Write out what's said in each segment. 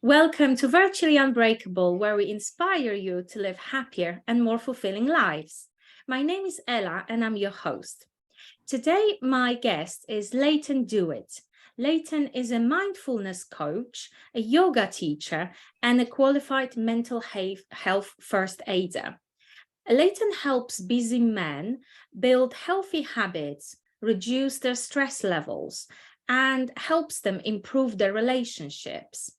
Welcome to Virtually Unbreakable, where we inspire you to live happier and more fulfilling lives. My name is Ella and I'm your host. Today, my guest is Leighton Dewitt. Leighton is a mindfulness coach, a yoga teacher, and a qualified mental health first aider. Leighton helps busy men build healthy habits, reduce their stress levels, and helps them improve their relationships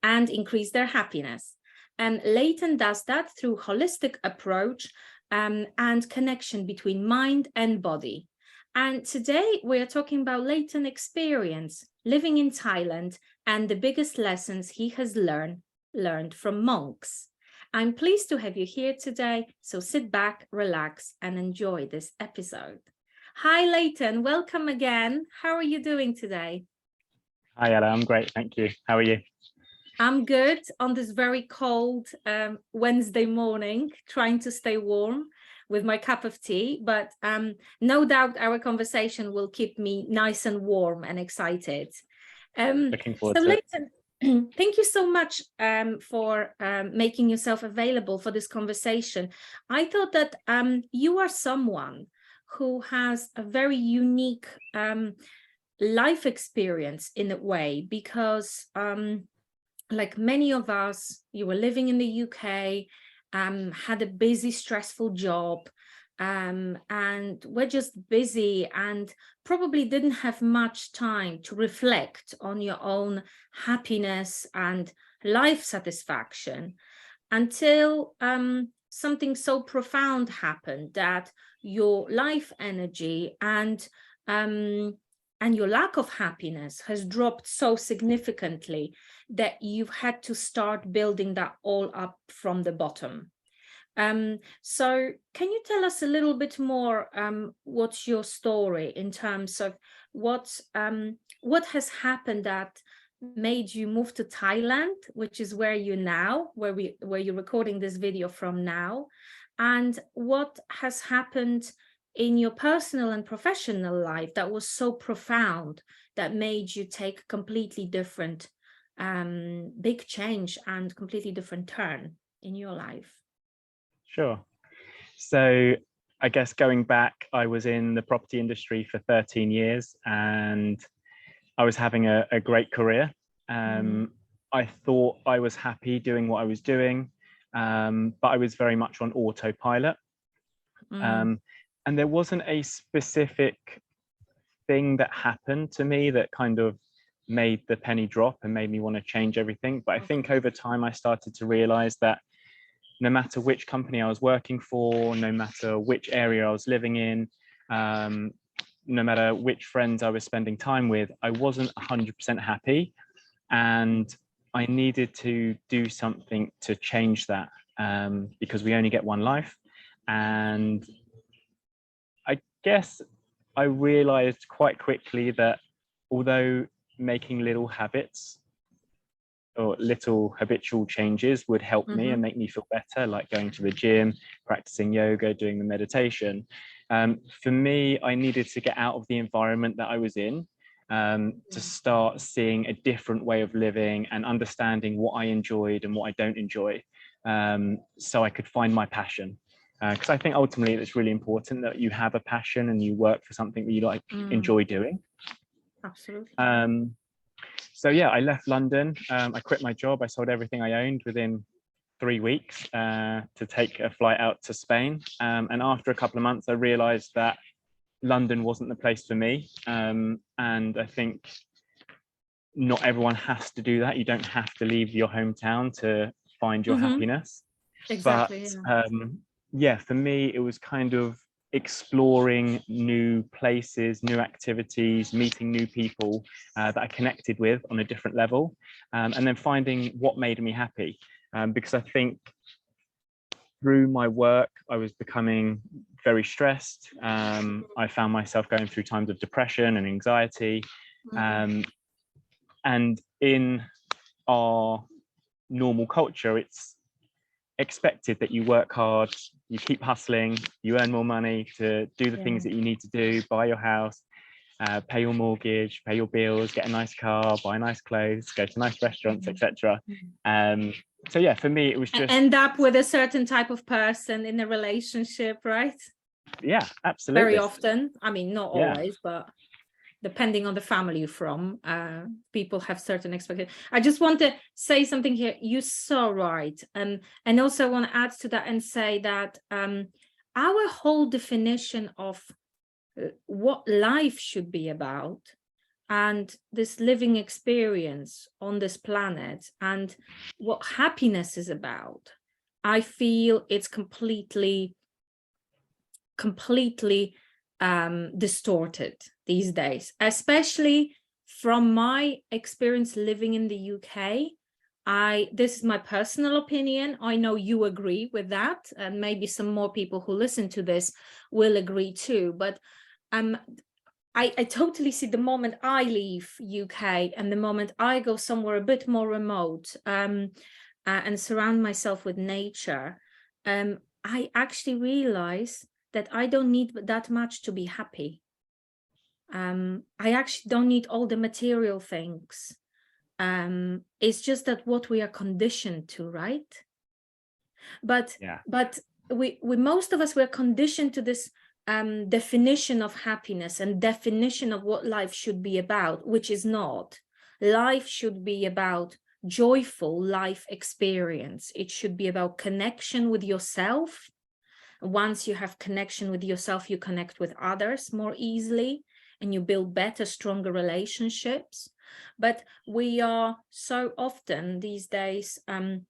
and increase their happiness. And Leighton does that through holistic approach and connection between mind and body. And today we are talking about Leighton's experience living in Thailand and the biggest lessons he has learned from monks. I'm pleased to have you here today, so sit back, relax, and enjoy this episode. Hi, Leighton. Welcome again. How are you doing today? Hi, Ella. I'm great. Thank you. How are you? I'm good on this very cold Wednesday morning, trying to stay warm with my cup of tea, but no doubt our conversation will keep me nice and warm and excited. Looking forward to Leighton, thank you so much for making yourself available for this conversation. I thought that you are someone who has a very unique life experience in a way, because like many of us, you were living in the UK, had a busy, stressful job, and we're just busy and probably didn't have much time to reflect on your own happiness and life satisfaction until something so profound happened that your life energy and your lack of happiness has dropped so significantly that you've had to start building that all up from the bottom. So can you tell us a little bit more what's your story in terms of what has happened that made you move to Thailand, which is where you're now, where you're recording this video from now, and what has happened in your personal and professional life that was so profound that made you take completely different big change and completely different turn in your life? Sure. So I guess going back, I was in the property industry for 13 years and I was having a great career. I thought I was happy doing what I was doing, but I was very much on autopilot. And there wasn't a specific thing that happened to me that kind of made the penny drop and made me want to change everything. But I think over time, I started to realize that no matter which company I was working for, no matter which area I was living in, no matter which friends I was spending time with, I wasn't 100% happy. And I needed to do something to change that because we only get one life. And I guess I realized quite quickly that although making little habits or little habitual changes would help me and make me feel better, like going to the gym, practicing yoga, doing the meditation, for me, I needed to get out of the environment that I was in to start seeing a different way of living and understanding what I enjoyed and what I don't enjoy, so I could find my passion. Because I think ultimately it's really important that you have a passion and you work for something that you enjoy doing. Absolutely. So yeah, I left London. I quit my job. I sold everything I owned within 3 weeks to take a flight out to Spain. And after a couple of months, I realized that London wasn't the place for me. And I think not everyone has to do that. You don't have to leave your hometown to find your happiness. Exactly. But yeah, for me, it was kind of exploring new places, new activities, meeting new people that I connected with on a different level, and then finding what made me happy. Because I think through my work, I was becoming very stressed. I found myself going through times of depression and anxiety. And in our normal culture, it's expected that you work hard, you keep hustling, you earn more money to do the things that you need to do, buy your house. pay your mortgage, pay your bills, get a nice car, buy nice clothes, go to nice restaurants, etc. So yeah, for me, it was just end up with a certain type of person in a relationship, right? Yeah, absolutely. Very often. I mean, not Yeah. always, but depending on the family you're from, people have certain expectations. I just want to say something here. You're so right. And also want to add to that and say that our whole definition of what life should be about and this living experience on this planet and what happiness is about, I feel it's completely distorted these days, especially from my experience living in the UK. This is my personal opinion. I know you agree with that, and maybe some more people who listen to this will agree too. But I totally see the moment I leave UK and the moment I go somewhere a bit more remote and surround myself with nature, I actually realize that I don't need that much to be happy. I actually don't need all the material things. It's just that what we are conditioned to, right? But we most of us, we're conditioned to this definition of happiness and definition of what life should be about, which is not. Life should be about joyful life experience. It should be about connection with yourself. Once you have connection with yourself, you connect with others more easily and you build better, stronger relationships. But we are so often these days in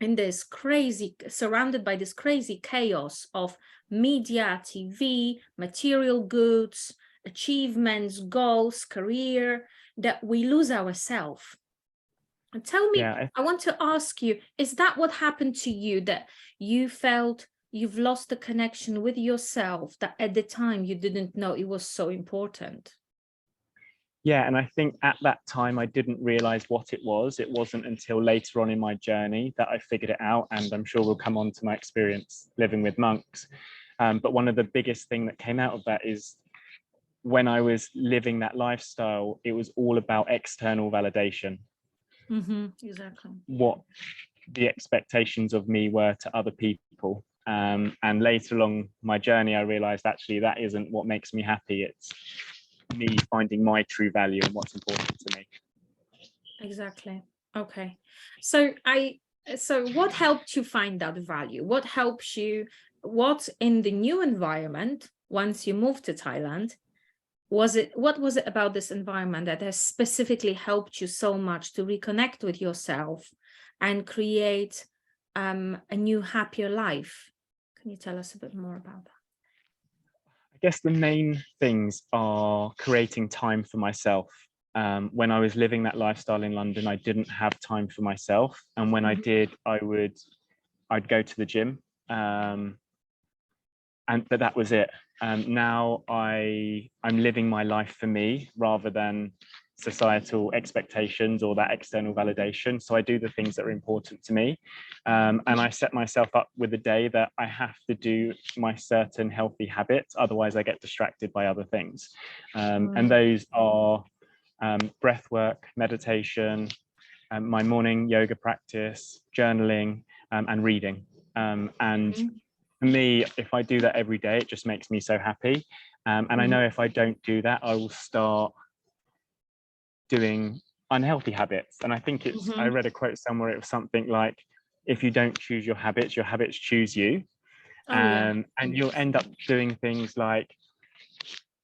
this crazy, surrounded by this crazy chaos of media, TV, material goods, achievements, goals, career, that we lose ourselves. Tell me, I want to ask you, is that what happened to you, that you felt you've lost the connection with yourself, that at the time you didn't know it was so important? Yeah, and I think at that time I didn't realize what it was. It wasn't until later on in my journey that I figured it out, and I'm sure we'll come on to my experience living with monks. But one of the biggest thing that came out of that is when I was living that lifestyle, it was all about external validation. Exactly. What the expectations of me were to other people. And later along my journey, I realized actually that isn't what makes me happy. It's me finding my true value and what's important to me. Exactly. Okay. So what helped you find that value? What helps you? What in the new environment, once you moved to Thailand, what was it about this environment that has specifically helped you so much to reconnect with yourself and create a new, happier life? Can you tell us a bit more about that? I guess the main things are creating time for myself. When I was living that lifestyle in London, I didn't have time for myself. And when I did, I'd go to the gym. But that was it. Now I'm living my life for me rather than societal expectations or that external validation. So I do the things that are important to me. And I set myself up with a day that I have to do my certain healthy habits. Otherwise I get distracted by other things. And those are breath work, meditation, my morning yoga practice, journaling, and reading. For me, if I do that every day, it just makes me so happy. And I know if I don't do that, I will start doing unhealthy habits. And I think I read a quote somewhere, it was something like, if you don't choose your habits choose you. And you'll end up doing things like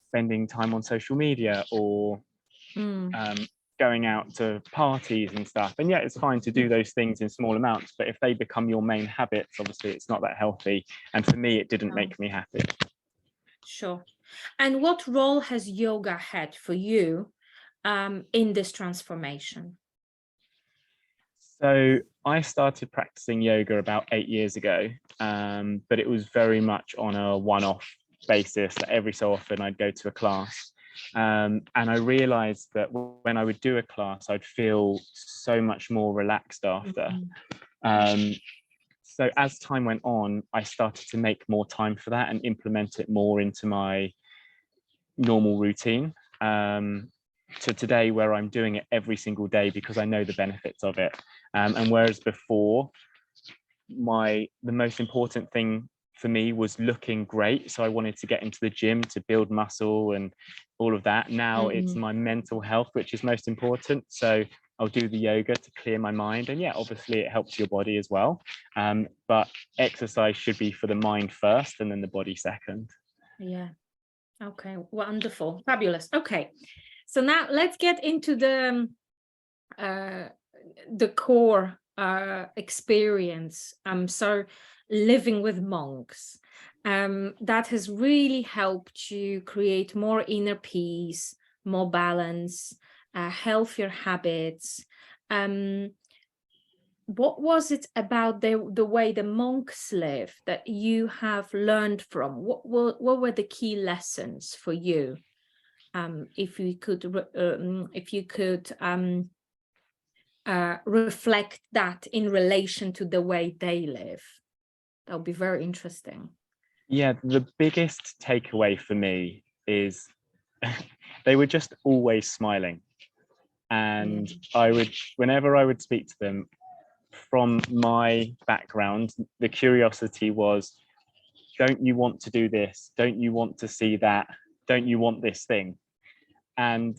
spending time on social media or going out to parties and stuff. And yeah, it's fine to do those things in small amounts, but if they become your main habits, obviously it's not that healthy. And for me, it didn't make me happy. Sure. And what role has yoga had for you in this transformation? So I started practicing yoga about 8 years ago, but it was very much on a one-off basis. That every so often I'd go to a class. And I realized that when I would do a class, I'd feel so much more relaxed after. So as time went on, I started to make more time for that and implement it more into my normal routine. to today, where I'm doing it every single day because I know the benefits of it. And whereas before, the most important thing for me was looking great, so I wanted to get into the gym to build muscle and all of that. Now it's my mental health which is most important, so I'll do the yoga to clear my mind, and yeah, obviously it helps your body as well, but exercise should be for the mind first and then the body second. Yeah. Okay, wonderful, fabulous. Okay, so now let's get into the core experience. So living with monks, that has really helped you create more inner peace, more balance, healthier habits. What was it about the way the monks live that you have learned from? What were the key lessons for you? If you could reflect that in relation to the way they live, that would be very interesting. Yeah, the biggest takeaway for me is they were just always smiling. And whenever I would speak to them, from my background, the curiosity was, don't you want to do this? Don't you want to see that? Don't you want this thing? And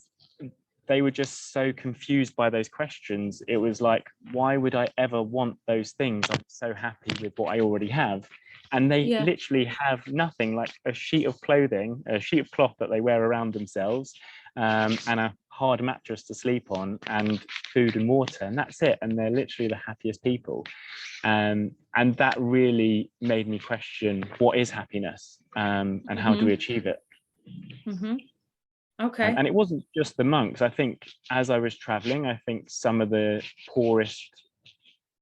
they were just so confused by those questions. It was like, why would I ever want those things? I'm so happy with what I already have. And they literally have nothing, like a sheet of clothing, a sheet of cloth that they wear around themselves, and a hard mattress to sleep on, and food and water, and that's it. And they're literally the happiest people. And that really made me question, what is happiness, and how do we achieve it? Okay. And it wasn't just the monks. I think as I was traveling, I think some of the poorest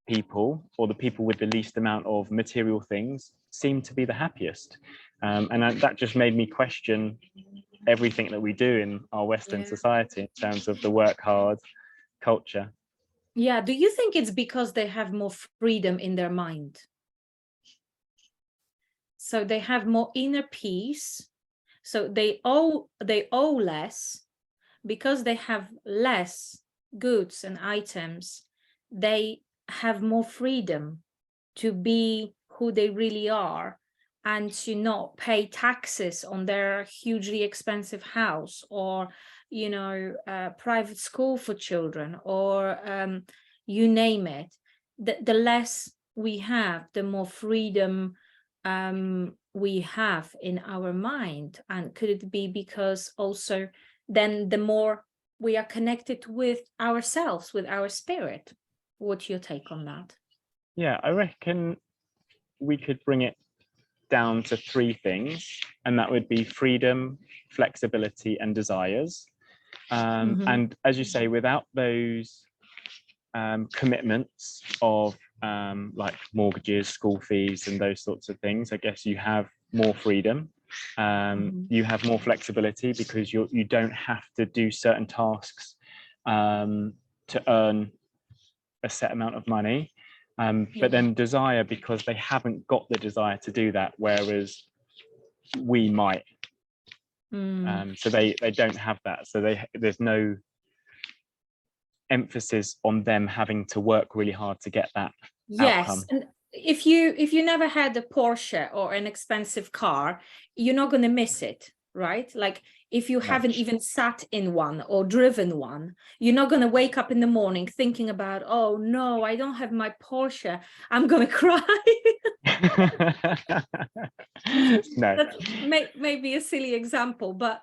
people, or the people with the least amount of material things, seemed to be the happiest. That just made me question everything that we do in our Western society in terms of the work hard culture. Yeah. Do you think it's because they have more freedom in their mind? So they have more inner peace. So they owe less, because they have less goods and items. They have more freedom to be who they really are, and to not pay taxes on their hugely expensive house, or private school for children, or you name it. The less we have, the more freedom we have in our mind. And could it be because also then the more we are connected with ourselves, with our spirit? What's your take on that? Yeah, I reckon we could bring it down to three things, and that would be freedom, flexibility, and desires. And as you say, without those commitments of like mortgages, school fees, and those sorts of things, I guess you have more freedom. You have more flexibility because you don't have to do certain tasks to earn a set amount of money. But then desire, because they haven't got the desire to do that, whereas we might. So they don't have that. So there's no emphasis on them having to work really hard to get that outcome. And if you never had a Porsche or an expensive car, you're not going to miss it, right? Like if you haven't even sat in one or driven one, you're not going to wake up in the morning thinking about, oh no, I don't have my Porsche, I'm going to cry. No. That may be a silly example, but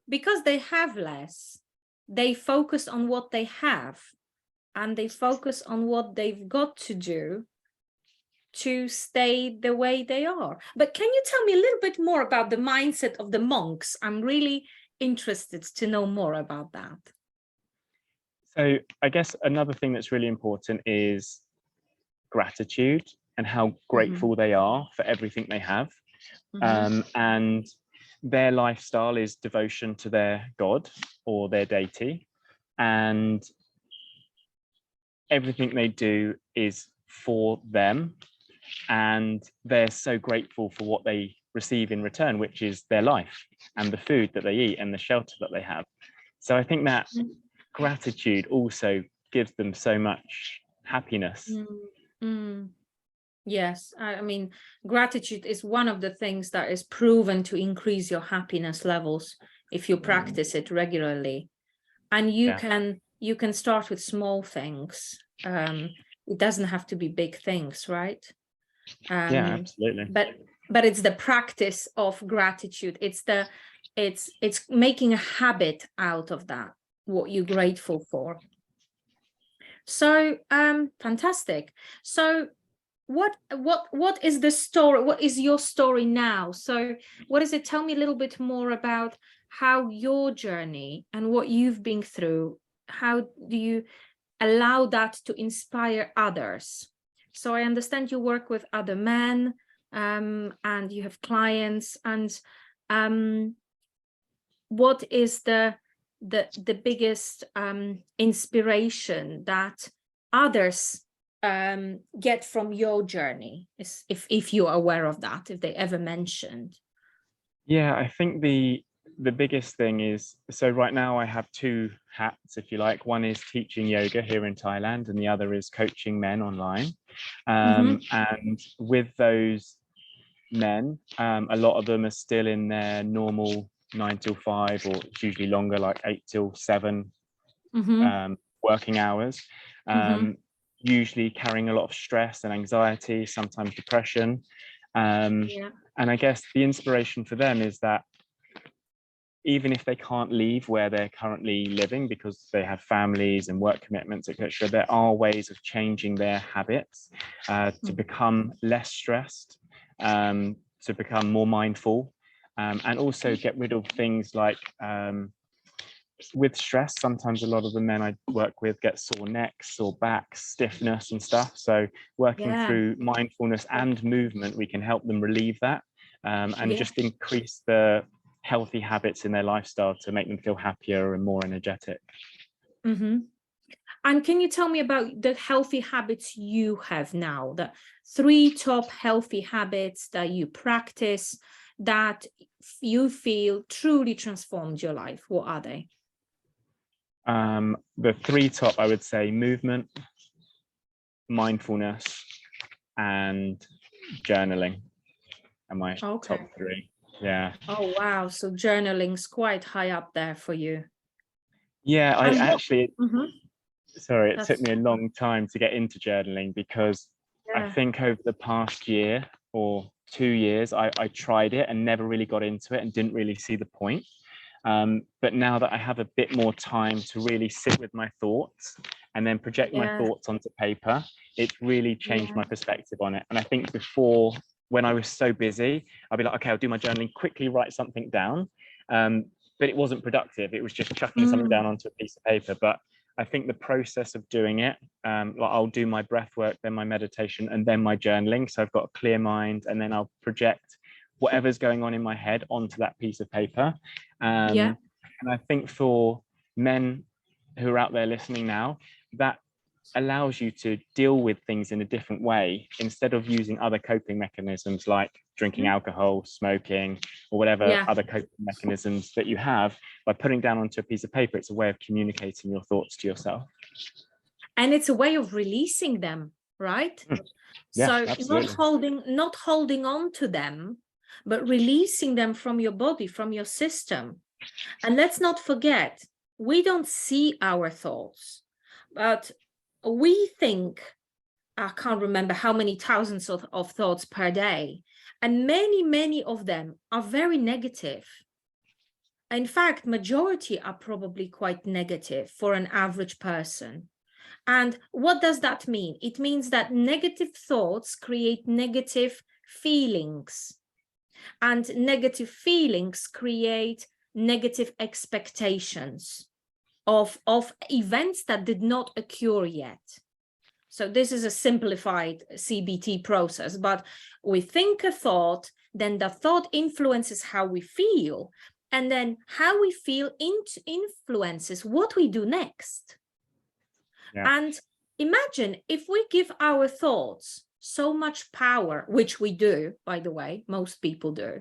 because they have less, they focus on what they have, and they focus on what they've got to do to stay the way they are. But can you tell me a little bit more about the mindset of the monks? I'm really interested to know more about that. So I guess another thing that's really important is gratitude, and how grateful they are for everything they have. And their lifestyle is devotion to their god or their deity, and everything they do is for them, and they're so grateful for what they receive in return, which is their life and the food that they eat and the shelter that they have. So I think that gratitude also gives them so much happiness. Yes, I mean, gratitude is one of the things that is proven to increase your happiness levels if you practice it regularly. And you can start with small things. It doesn't have to be big things, right? Yeah, absolutely. But it's the practice of gratitude. It's making a habit out of that, what you're grateful for. So fantastic. So what is the story? What is your story now? So what is it? Tell me a little bit more about how your journey and what you've been through. How do you allow that to inspire others? So I understand you work with other men, and you have clients. And what is the biggest inspiration that others get from your journey, if you're aware of that, if they ever mentioned? Yeah, I think the biggest thing is, so right now I have two hats, if you like. One is teaching yoga here in Thailand, and the other is coaching men online. And with those men, a lot of them are still in their normal 9 till 5, or it's usually longer, like 8 till 7 working hours. Usually carrying a lot of stress and anxiety, sometimes depression. And I guess the inspiration for them is that even if they can't leave where they're currently living because they have families and work commitments, etc., there are ways of changing their habits to become less stressed, to become more mindful, and also get rid of things like, with stress, sometimes a lot of the men I work with get sore necks, sore backs, stiffness and stuff. So working through mindfulness and movement, we can help them relieve that, and just increase the healthy habits in their lifestyle to make them feel happier and more energetic. And can you tell me about the healthy habits you have now, the 3 top healthy habits that you practice that you feel truly transformed your life? What are they? The 3 top, I would say, movement, mindfulness, and journaling are my top 3. Yeah. Oh, wow. So journaling's quite high up there for you. Yeah, I actually, sorry, it That's... took me a long time to get into journaling, because I think over the past year or 2 years, I tried it and never really got into it and didn't really see the point. But now that I have a bit more time to really sit with my thoughts and then project my thoughts onto paper, it's really changed my perspective on it. And I think before, when I was so busy, I'd be like, okay, I'll do my journaling, quickly write something down. But it wasn't productive. It was just chucking something down onto a piece of paper. But I think the process of doing it, like I'll do my breath work, then my meditation, and then my journaling. So I've got a clear mind, and then I'll project whatever's going on in my head onto that piece of paper. And I think for men who are out there listening now, that allows you to deal with things in a different way, instead of using other coping mechanisms like drinking alcohol, smoking, or whatever other coping mechanisms that you have. By putting down onto a piece of paper, it's a way of communicating your thoughts to yourself. And it's a way of releasing them, right? So not holding on to them, but releasing them from your body, from your system. And let's not forget, we don't see our thoughts, but we think, I can't remember how many thousands of thoughts per day. And many of them are very negative. In fact, majority are probably quite negative for an average person. And what does that mean? It means that negative thoughts create negative feelings. And negative feelings create negative expectations of events that did not occur yet. So this is a simplified CBT process, but we think a thought, then the thought influences how we feel, and then how we feel influences what we do next. And imagine if we give our thoughts so much power, which we do, by the way, most people do,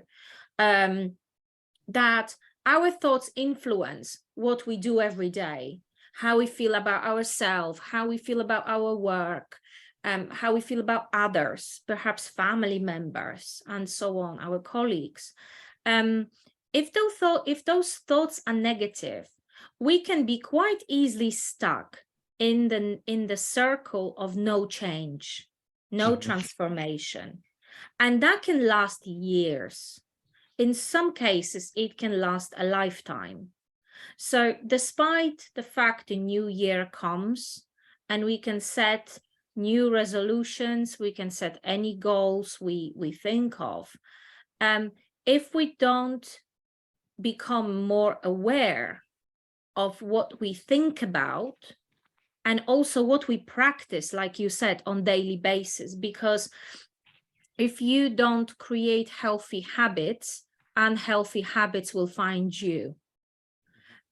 that our thoughts influence what we do every day, how we feel about ourselves, how we feel about our work, how we feel about others, perhaps family members, and so on, our colleagues. If those thoughts are negative, we can be quite easily stuck in the circle of no change, no transformation, and that can last years. In some cases, it can last a lifetime. So despite the fact the new year comes and we can set new resolutions, we can set any goals we think of, if we don't become more aware of what we think about and also what we practice, like you said, on daily basis, because if you don't create healthy habits, unhealthy habits will find you.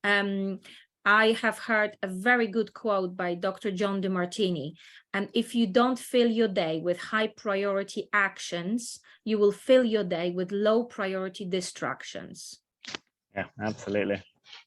I have heard a very good quote by Dr. John DeMartini. And if you don't fill your day with high priority actions, you will fill your day with low priority distractions. Yeah, absolutely.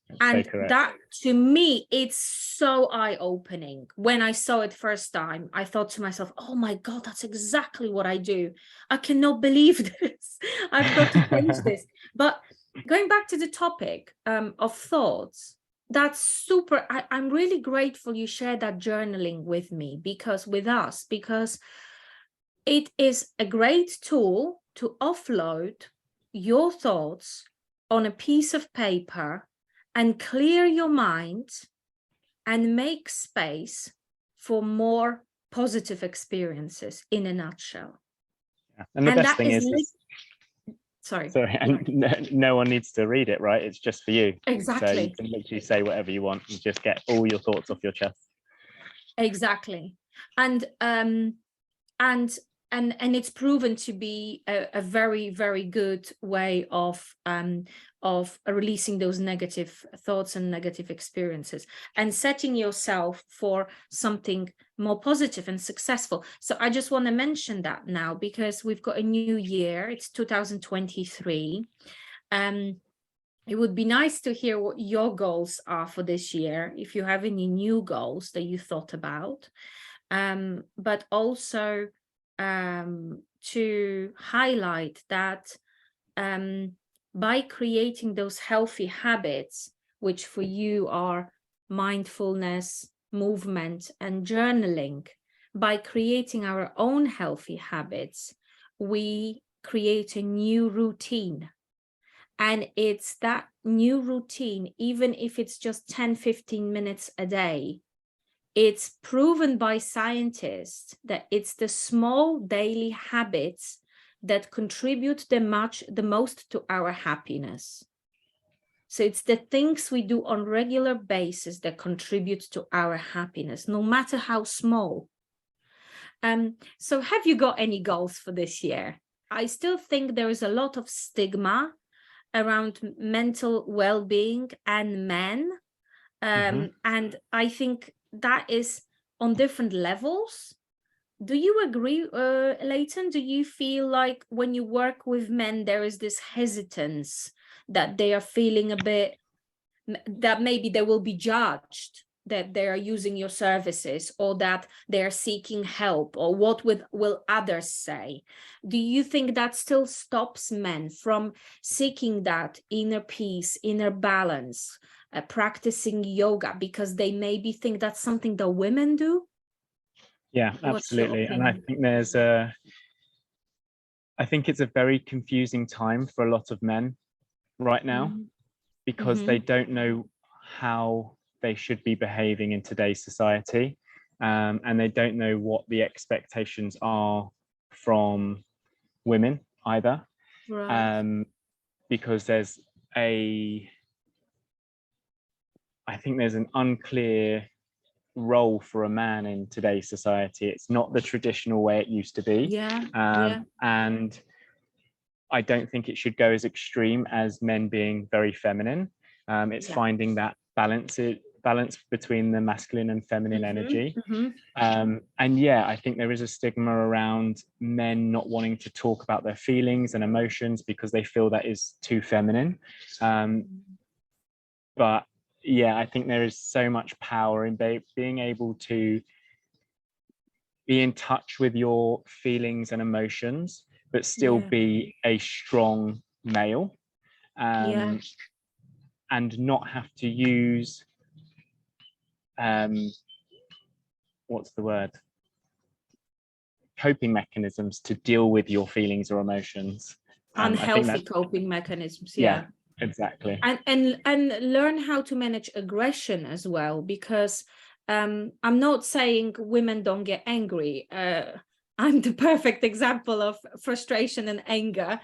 That's and so correct. That, to me, it's so eye-opening. When I saw it first time, I thought to myself, oh my God, that's exactly what I do. I cannot believe this. I've got to change this. But going back to the topic of thoughts, that's super. I'm really grateful you shared that journaling with me, because it is a great tool to offload your thoughts on a piece of paper and clear your mind and make space for more positive experiences, in a nutshell. Yeah. And the best thing is sorry, and no one needs to read it, right? It's just for you. Exactly. So you can literally say whatever you want and just get all your thoughts off your chest. Exactly. And it's proven to be a very, very good way of releasing those negative thoughts and negative experiences and setting yourself for something more positive and successful. So I just want to mention that now, because we've got a new year. It's 2023. It would be nice to hear what your goals are for this year, if you have any new goals that you thought about, but also to highlight that by creating those healthy habits, which for you are mindfulness, movement, and journaling, by creating our own healthy habits, we create a new routine. And it's that new routine, even if it's just 10-15 minutes a day, it's proven by scientists that it's the small daily habits that contribute the most to our happiness. So it's the things we do on regular basis that contribute to our happiness, no matter how small. So have you got any goals for this year? I still think there is a lot of stigma around mental well-being and men. And I think that is on different levels. Do you agree, Leighton? Do you feel like when you work with men, there is this hesitance that they are feeling a bit, that maybe they will be judged, that they are using your services, or that they are seeking help, or what will others say? Do you think that still stops men from seeking that inner peace, inner balance, practicing yoga, because they maybe think that's something that women do? Yeah, absolutely. And I think it's a very confusing time for a lot of men right now, because they don't know how they should be behaving in today's society, and they don't know what the expectations are from women either. Right. Because I think there's an unclear role for a man in today's society. It's not the traditional way it used to be. And I don't think it should go as extreme as men being very feminine. It's finding that balance balance between the masculine and feminine energy. Mm-hmm. And yeah, I think there is a stigma around men not wanting to talk about their feelings and emotions because they feel that is too feminine. But yeah, I think there is so much power in being able to be in touch with your feelings and emotions, but still be a strong male, and not have to use what's the word? Coping mechanisms to deal with your feelings or emotions. Unhealthy coping mechanisms. Yeah, exactly. And learn how to manage aggression as well, because I'm not saying women don't get angry. I'm the perfect example of frustration and anger,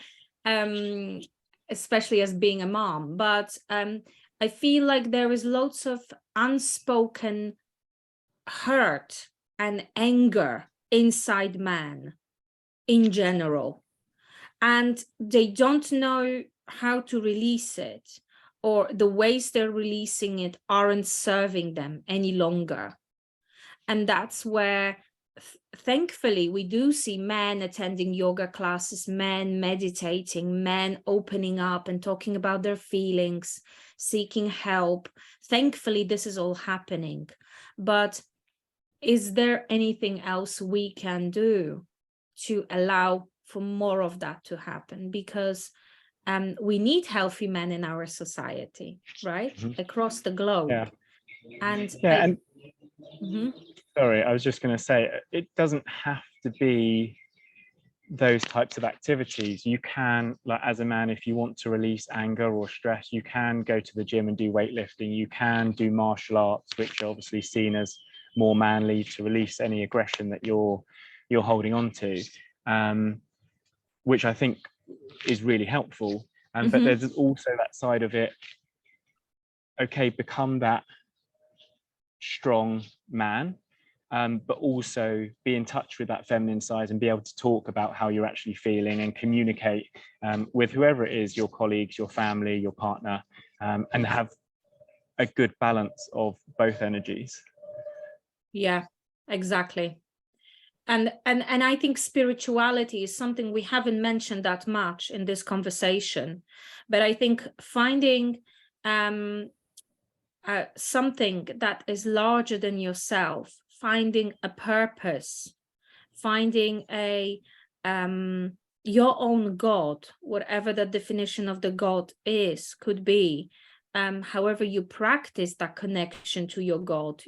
especially as being a mom. But I feel like there is lots of unspoken hurt and anger inside men in general, and they don't know how to release it, or the ways they're releasing it aren't serving them any longer. And that's where thankfully we do see men attending yoga classes, men meditating, men opening up and talking about their feelings, seeking help. Thankfully this is all happening. But is there anything else we can do to allow for more of that to happen? Because we need healthy men in our society, right? Across the globe. And sorry, I was just going to say, it doesn't have to be those types of activities. You can, like, as a man, if you want to release anger or stress, you can go to the gym and do weightlifting. You can do martial arts, which are obviously seen as more manly, to release any aggression that you're holding on to, which I think is really helpful. But there's also that side of it. Okay, become that strong man, but also be in touch with that feminine side and be able to talk about how you're actually feeling and communicate with whoever it is, your colleagues, your family, your partner, and have a good balance of both energies. Yeah, exactly. And I think spirituality is something we haven't mentioned that much in this conversation, but I think finding something that is larger than yourself, finding a purpose, finding a your own God, whatever the definition of the God is, could be, however you practice that connection to your God,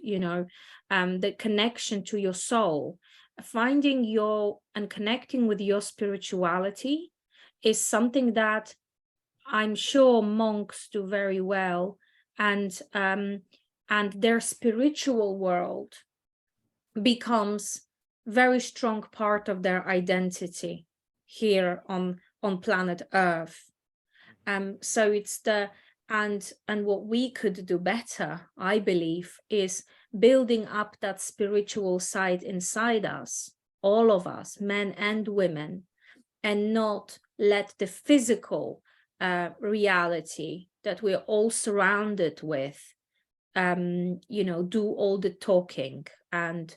the connection to your soul, finding your and connecting with your spirituality is something that I'm sure monks do very well, and their spiritual world becomes very strong part of their identity here on planet Earth. So it's and what we could do better, I believe, is building up that spiritual side inside us, all of us, men and women, and not let the physical reality that we're all surrounded with, do all the talking and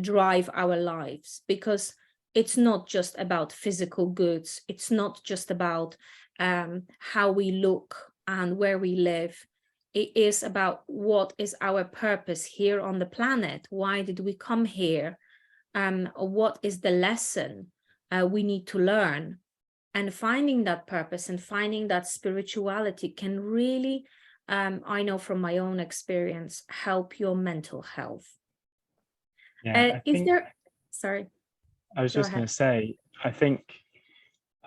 drive our lives. Because it's not just about physical goods. It's not just about how we look and where we live. It is about what is our purpose here on the planet. Why did we come here? What is the lesson we need to learn? And finding that purpose and finding that spirituality can really, I know from my own experience, help your mental health. Yeah, sorry. I was just going to say, I think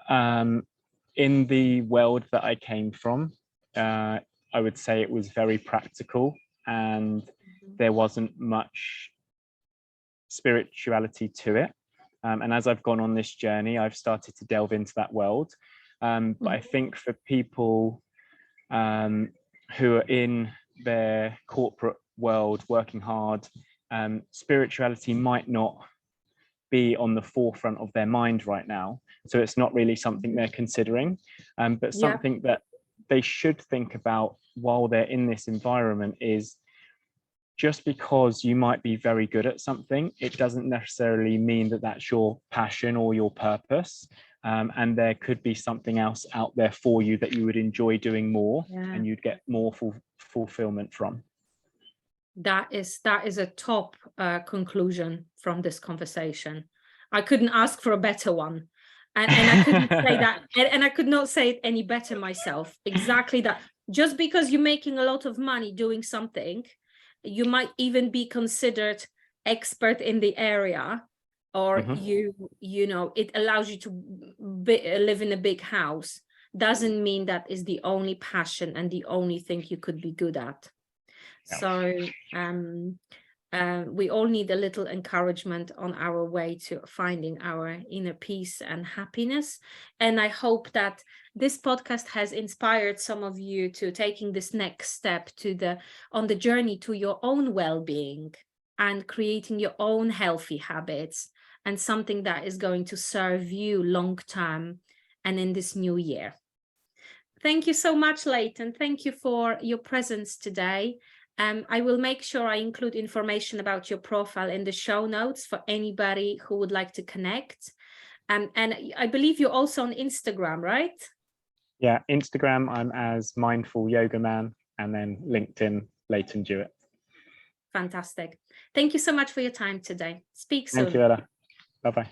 in the world that I came from, I would say it was very practical, and there wasn't much spirituality to it. And as I've gone on this journey, I've started to delve into that world. But I think for people who are in their corporate world working hard, spirituality might not be on the forefront of their mind right now. So it's not really something they're considering, but something that they should think about while they're in this environment is just because you might be very good at something, it doesn't necessarily mean that that's your passion or your purpose. And there could be something else out there for you that you would enjoy doing more, and you'd get more fulfillment from. That is a top conclusion from this conversation. I couldn't ask for a better one. And I couldn't say that, and I could not say it any better myself. Exactly that. Just because you're making a lot of money doing something, you might even be considered expert in the area, or you know, it allows you to live in a big house. Doesn't mean that is the only passion and the only thing you could be good at. So we all need a little encouragement on our way to finding our inner peace and happiness. And I hope that this podcast has inspired some of you to taking this next step on the journey to your own well-being and creating your own healthy habits, and something that is going to serve you long term and in this new year. Thank you so much, Leighton. Thank you for your presence today. I will make sure I include information about your profile in the show notes for anybody who would like to connect. And I believe you're also on Instagram, right? Yeah, Instagram, I'm as Mindful Yoga Man, and then LinkedIn, Leighton Jewett. Fantastic. Thank you so much for your time today. Speak soon. Thank you, Ella. Bye-bye.